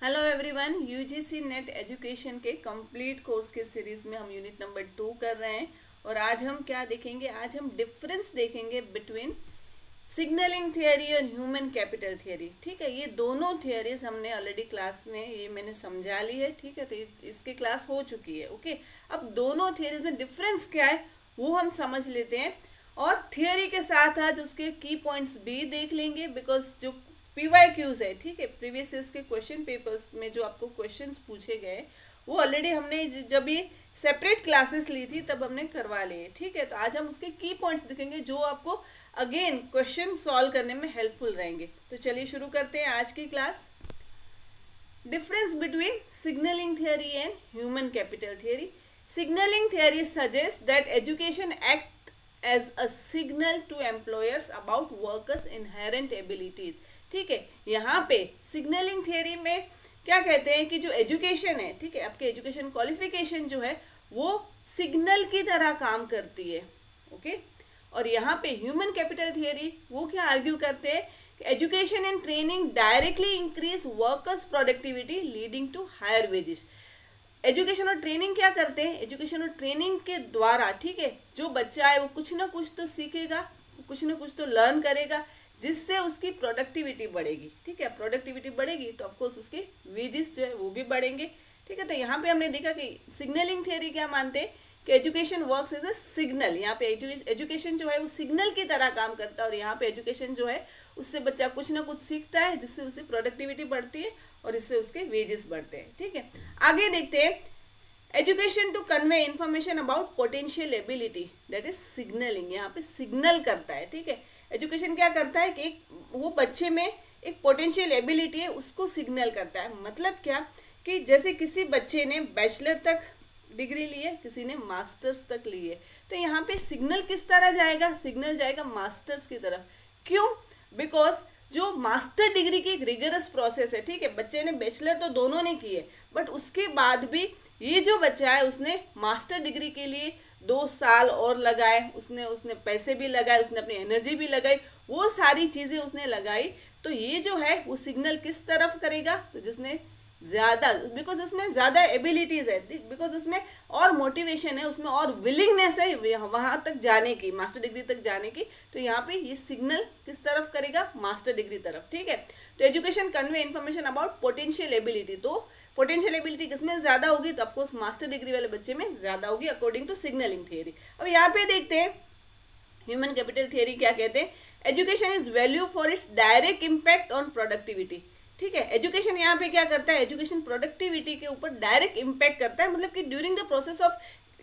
Hello everyone, UGC net education के complete course के series में हम यूनिट नंबर 2 कर रहे हैं। और आज हम क्या देखेंगे? आज हम डिफरेंस देखेंगे बिटवीन सिग्नलिंग थियरी और ह्यूमन कैपिटल थियरी। ठीक है, ये दोनों थियरीज हमने ऑलरेडी क्लास में ये मैंने समझा ली है। ठीक है, तो इसकी क्लास हो चुकी है। ओके, अब दोनों थियरीज में डिफरेंस क्या है वो हम समझ लेते हैं, और थियरी के साथ आज उसके की पॉइंट्स भी देख लेंगे, बिकॉज जो PYQs है, ठीक है, प्रीवियस ईयर्स के क्वेश्चन पेपर्स में जो आपको क्वेश्चंस पूछे गए वो ऑलरेडी हमने जब ये सेपरेट क्लासेस ली थी तब हमने करवा लिए। ठीक है, तो आज हम उसके की पॉइंट्स देखेंगे जो आपको अगेन क्वेश्चन सॉल्व करने में हेल्पफुल रहेंगे। तो चलिए शुरू करते हैं आज की class. Difference between signalling theory and human capital theory. Signalling theory suggest that education act as a signal to employers about workers inherent abilities. ठीक है, यहाँ पे सिग्नलिंग थियरी में क्या कहते हैं कि जो एजुकेशन है, ठीक है, आपके एजुकेशन क्वालिफिकेशन जो है वो सिग्नल की तरह काम करती है। ओके, और यहाँ पे ह्यूमन कैपिटल थियरी वो क्या आर्ग्यू करते हैं कि education and training directly increase workers productivity leading to higher wages. Education और ट्रेनिंग क्या करते हैं? एजुकेशन और ट्रेनिंग के द्वारा, ठीक है, जो बच्चा है वो कुछ ना कुछ तो सीखेगा, कुछ ना कुछ तो लर्न करेगा, जिससे उसकी प्रोडक्टिविटी बढ़ेगी। ठीक है, प्रोडक्टिविटी बढ़ेगी तो ऑफकोर्स उसके वेजेस जो है वो भी बढ़ेंगे। ठीक है, तो यहाँ पे हमने देखा कि सिग्नलिंग थियरी क्या मानते हैं कि education works as a signal. यहाँ पे एजुकेशन जो है वो सिग्नल की तरह काम करता है, और यहाँ पे एजुकेशन जो है उससे बच्चा कुछ ना कुछ सीखता है जिससे उसकी प्रोडक्टिविटी बढ़ती है और इससे उसके वेजेस बढ़ते हैं। ठीक है, आगे देखते हैं। Education to convey information about potential ability, that is signalling. यहाँ पे सिग्नल करता है। ठीक है, एजुकेशन क्या करता है कि वो बच्चे में एक पोटेंशियल एबिलिटी है उसको सिग्नल करता है। मतलब क्या कि जैसे किसी बच्चे ने बैचलर तक डिग्री ली है, किसी ने मास्टर्स तक ली है, तो यहाँ पे सिग्नल किस तरह जाएगा? सिग्नल जाएगा मास्टर्स की तरफ। क्यों? बिकॉज जो मास्टर डिग्री की एक रिगरस प्रोसेस है। ठीक है, बच्चे ने बैचलर तो दोनों ने की है, बट उसके बाद भी ये जो बच्चा है उसने मास्टर डिग्री के लिए 2 साल और लगाए, उसने पैसे भी लगाए, उसने अपनी एनर्जी भी लगाई, वो सारी चीज़ें उसने लगाई। तो ये जो है वो सिग्नल किस तरफ करेगा? तो जिसने ज़्यादा, बिकॉज उसमें ज़्यादा एबिलिटीज़ है, बिकॉज उसमें और मोटिवेशन है, उसमें और विलिंगनेस है वहाँ तक जाने की, मास्टर डिग्री तक जाने की। तो यहाँ पे ये सिग्नल किस तरफ करेगा? मास्टर डिग्री तरफ। ठीक है, तो education convey information about potential ability. तो पोटेंशियल एबिलिटी किसमें ज़्यादा होगी? तो ऑफकोर्स मास्टर डिग्री वाले बच्चे में ज़्यादा होगी, अकॉर्डिंग टू सिग्नलिंग थियरी। अब यहाँ पे देखते हैं ह्यूमन कैपिटल थियरी क्या कहते हैं। Education is value for its direct impact on productivity. ठीक है, एजुकेशन यहाँ पे क्या करता है? एजुकेशन प्रोडक्टिविटी के ऊपर डायरेक्ट इम्पैक्ट करता है, मतलब कि during the process of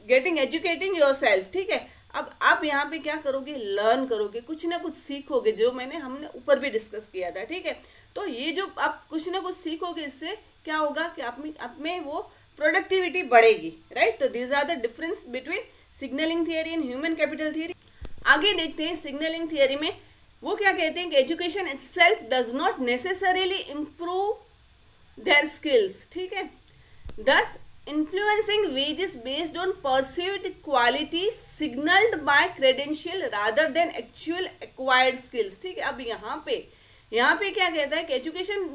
getting educating your self. ठीक है, अब आप यहाँ पे क्या करोगे? लर्न करोगे, कुछ ना कुछ सीखोगे, जो हमने ऊपर भी डिस्कस किया था। ठीक है, तो ये जो आप कुछ ना कुछ सीखोगे, इससे क्या होगा कि आप में वो प्रोडक्टिविटी बढ़ेगी। राइट, तो these are the difference between signalling theory and human capital theory. आगे देखते हैं सिग्नलिंग थियरी में वो क्या कहते हैं कि education itself does not necessarily improve their skills. ठीक है, thus influencing wages based on perceived quality signalled by credential rather than actual acquired skills. ठीक है, अब यहाँ पे क्या कहता है कि एजुकेशन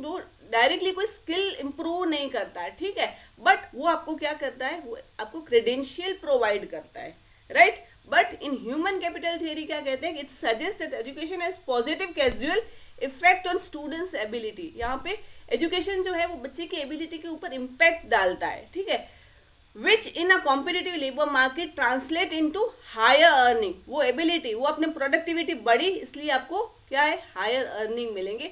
डायरेक्टली कोई स्किल इंप्रूव नहीं करता है। ठीक है, बट वो आपको क्या करता है? वो आपको क्रेडेंशियल प्रोवाइड करता है। Right, but in human capital theory क्या कहते हैं कि it suggest that education has positive casual effect on students ability. यहाँ पे एजुकेशन जो है वो बच्चे की एबिलिटी के ऊपर इम्पैक्ट डालता है। ठीक है, which in a competitive labour market translate into higher earning. वो एबिलिटी, वो अपने प्रोडक्टिविटी बढ़ी, इसलिए आपको क्या है? हायर अर्निंग मिलेंगे।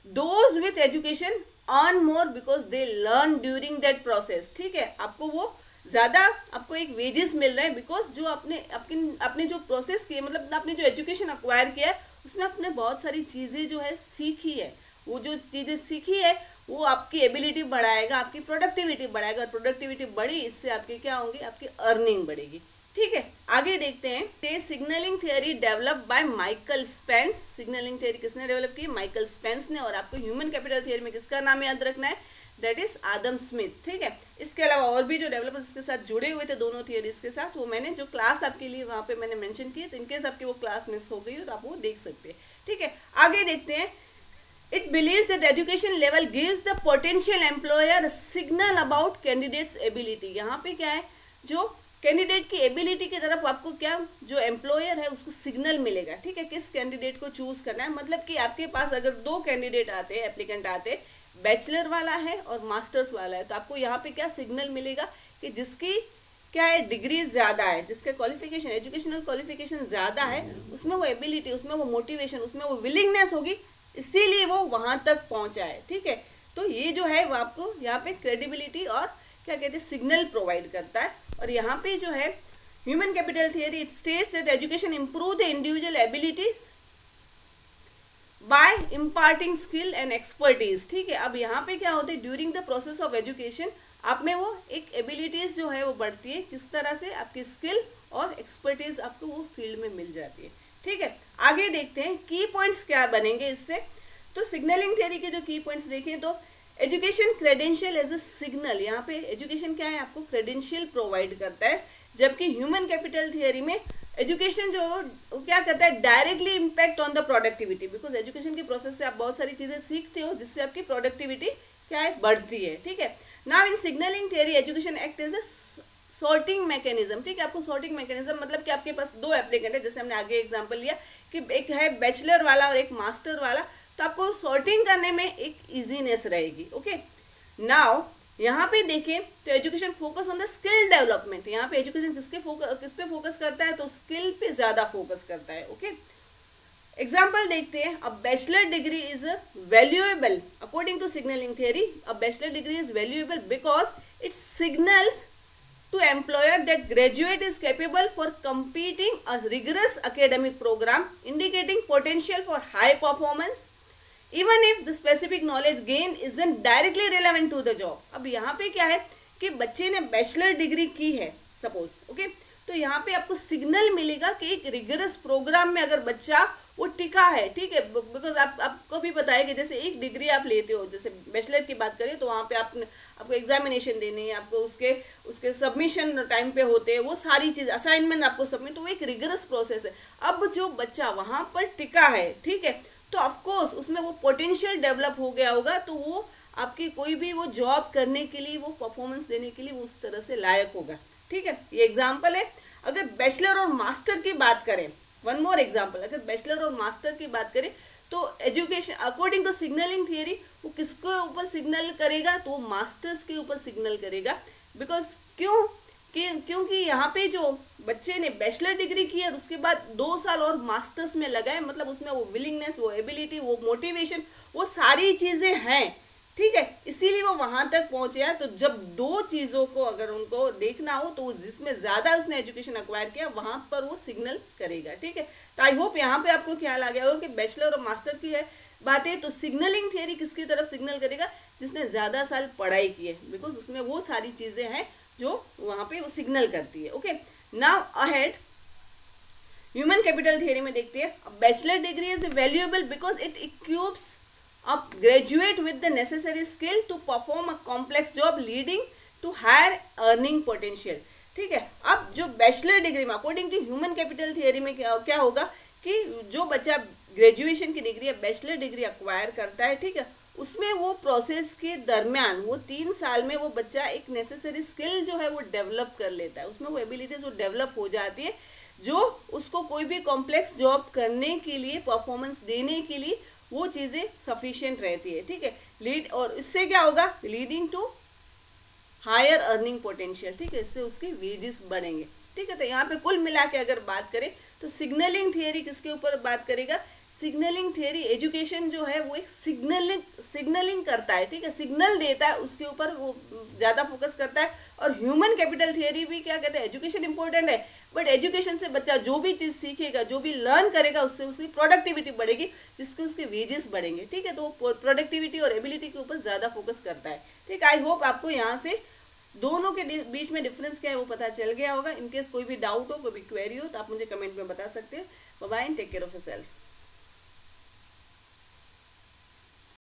Those with education earn more because they learn during that process. ठीक है, आपको वो ज़्यादा आपको एक वेजेस मिल रहे हैं, बिकॉज जो आपने जो प्रोसेस किए, मतलब आपने जो एजुकेशन अक्वायर किया है उसमें आपने बहुत सारी चीज़ें जो है सीखी है। वो जो चीज़ें सीखी है वो आपकी एबिलिटी बढ़ाएगा, आपकी प्रोडक्टिविटी बढ़ाएगा, और प्रोडक्टिविटी बढ़ी, इससे आपके क्या होंगे? आपकी अर्निंग बढ़ेगी। ठीक है, आगे देखते हैं। Signalling theory develop by Michael Spence. Signalling theory किसने डेवलप की? माइकल स्पेंस ने। और आपको ह्यूमन कैपिटल थियरी में किसका नाम याद रखना है? That is Adam Smith. ठीक है, इसके अलावा और भी जो डेवलपर्स इसके साथ जुड़े हुए थे दोनों थियरीज के साथ, वो मैंने जो क्लास आपके लिए वहाँ पे मैंने मेंशन की है, तो इनकेस आपकी वो क्लास मिस हो गई हो तो आप वो देख सकते हैं। ठीक है, आगे देखते हैं। It believes that the education level gives the potential employer a signal about candidate's ability. यहाँ पे क्या है, जो कैंडिडेट की एबिलिटी की तरफ आपको क्या, जो एम्प्लॉयर है उसको सिग्नल मिलेगा, ठीक है, किस कैंडिडेट को चूज करना है। मतलब कि आपके पास अगर दो कैंडिडेट आते हैं, एप्लीकेंट आते हैं, बैचलर वाला है और मास्टर्स वाला है, तो आपको यहाँ पे क्या सिग्नल मिलेगा कि जिसकी क्या है डिग्री ज़्यादा है, जिसका क्वालिफिकेशन, एजुकेशनल क्वालिफिकेशन ज़्यादा है, उसमें वो एबिलिटी, उसमें वो मोटिवेशन, उसमें वो विलिंगनेस होगी, इसीलिए वो वहां तक पहुंचा है, ठीक है। तो ये जो है वो आपको यहाँ पे क्रेडिबिलिटी और क्या कहते हैं सिग्नल प्रोवाइड करता है। और यहाँ पे जो है human capital theory, it states that education improve the individual abilities by imparting skill and expertise, ठीक है। अब यहाँ पे क्या होता है, during the process of education आप में वो एक एबिलिटीज जो है वो बढ़ती है, किस तरह से, आपकी स्किल और एक्सपर्टीज आपको वो फील्ड में मिल जाती है, ठीक है। आगे देखते हैं की पॉइंट्स क्या बनेंगे इससे। तो सिग्नलिंग थ्योरी के जो की पॉइंट्स देखें तो education credential as a signal, यहाँ पे एजुकेशन क्या है, आपको क्रेडेंशियल प्रोवाइड करता है, जबकि ह्यूमन कैपिटल थियरी में एजुकेशन जो क्या करता है, directly impact on the productivity, because education के प्रोसेस से आप बहुत सारी चीजें सीखते हो जिससे आपकी प्रोडक्टिविटी क्या है, बढ़ती है, ठीक है। Now in signalling theory education act as a sorting mechanism, ठीक है। आपको सॉर्टिंग मैकेनिज्म मतलब कि आपके पास दो एप्लीकेंट है, जैसे हमने आगे एग्जांपल लिया कि एक है बैचलर वाला और एक मास्टर वाला, तो आपको सॉर्टिंग करने में एक इजीनेस रहेगी, ओके। नाउ यहाँ पे देखें तो education focus on the skill development, यहाँ पे एजुकेशन किस पे फोकस करता है, तो स्किल पे ज्यादा फोकस करता है, ओके। एग्जाम्पल देखते हैं, a bachelor degree is valuable according to signalling theory, a bachelor degree is valuable because it signals to employer that graduate is capable for completing a rigorous academic program, indicating potential for high performance, even if the specific knowledge gain isn't directly relevant to the job. अब यहाँ पे क्या है कि बच्चे ने bachelor degree की है सपोज, ओके, तो यहाँ पे आपको सिग्नल मिलेगा कि एक रिगरस प्रोग्राम में अगर बच्चा वो टिका है, ठीक है, बिकॉज आपको भी पता है कि जैसे एक डिग्री आप लेते हो, जैसे बैचलर की बात करें तो वहाँ पे आपको एग्जामिनेशन देने हैं, आपको उसके सबमिशन टाइम पे होते हैं, वो सारी चीज़ असाइनमेंट आपको सबमिट, तो वो एक रिगरस प्रोसेस है। अब जो बच्चा वहाँ पर टिका है, ठीक है, तो ऑफकोर्स उसमें वो पोटेंशियल डेवलप हो गया होगा, तो वो आपकी कोई भी वो जॉब करने के लिए, वो परफॉर्मेंस देने के लिए वो उस तरह से लायक होगा, ठीक है। ये एग्जाम्पल है। अगर बैचलर और मास्टर की बात करें, वन मोर एग्जाम्पल, अगर बैचलर और मास्टर की बात करें तो education according to signalling theory वो किसके ऊपर सिग्नल करेगा, तो मास्टर्स के ऊपर सिग्नल करेगा, बिकॉज क्योंकि यहाँ पे जो बच्चे ने बैचलर डिग्री की है उसके बाद 2 साल और मास्टर्स में लगाए, मतलब उसमें वो विलिंगनेस, वो एबिलिटी, वो मोटिवेशन, वो सारी चीजें हैं, ठीक है, इसीलिए वो वहां तक पहुंचे हैं। तो जब दो चीजों को अगर उनको देखना हो तो जिसमें ज्यादा उसने एजुकेशन अक्वायर किया वहां पर वो सिग्नल करेगा, ठीक है। तो आई होप यहाँ पे आपको ख्याल आ गया हो कि बैचलर और मास्टर की है बातें, तो सिग्नलिंग थियरी किसकी तरफ सिग्नल करेगा, जिसने ज्यादा साल पढ़ाई की है, बिकॉज उसमें वो सारी चीजें हैं जो वहां पे वो सिग्नल करती है, okay. Now ahead human capital theory में देखते हैं, bachelor degree is valuable because it equips a graduate with the necessary skill to perform a complex job leading to higher earning potential, ठीक है। अब जो बैचलर डिग्री में according to human capital theory में क्या होगा कि जो बच्चा ग्रेजुएशन की डिग्री या बैचलर डिग्री अक्वायर करता है, ठीक है, उसमें वो प्रोसेस के दरमियान वो 3 साल में वो बच्चा एक नेसेसरी स्किल जो है वो डेवलप कर लेता है, उसमें वो एबिलिटीज वो डेवलप हो जाती है जो उसको कोई भी कॉम्प्लेक्स जॉब करने के लिए, परफॉर्मेंस देने के लिए वो चीज़ें सफिशिएंट रहती है, ठीक है। लीड और इससे क्या होगा, leading to higher earning potential, ठीक है, इससे उसके वेजेस बढ़ेंगे, ठीक है। तो यहाँ पे कुल मिला के अगर बात करें तो सिग्नलिंग थियरी किसके ऊपर बात करेगा, सिग्नलिंग थियरी एजुकेशन जो है वो एक सिग्नलिंग करता है, ठीक है, सिग्नल देता है, उसके ऊपर वो ज़्यादा फोकस करता है। और ह्यूमन कैपिटल थियरी भी क्या कहता है, एजुकेशन इंपॉर्टेंट है, बट एजुकेशन से बच्चा जो भी चीज़ सीखेगा, जो भी लर्न करेगा, उससे उसकी प्रोडक्टिविटी बढ़ेगी, जिसके उसके वेजेस बढ़ेंगे, ठीक है। तो प्रोडक्टिविटी और एबिलिटी के ऊपर ज़्यादा फोकस करता है, ठीक। आई होप आपको यहाँ से दोनों के बीच में डिफरेंस क्या है वो पता चल गया होगा। इनकेस कोई भी डाउट हो, कोई भी क्वेरी हो तो आप मुझे कमेंट में बता सकते हैं। Bye bye and take care of yourself.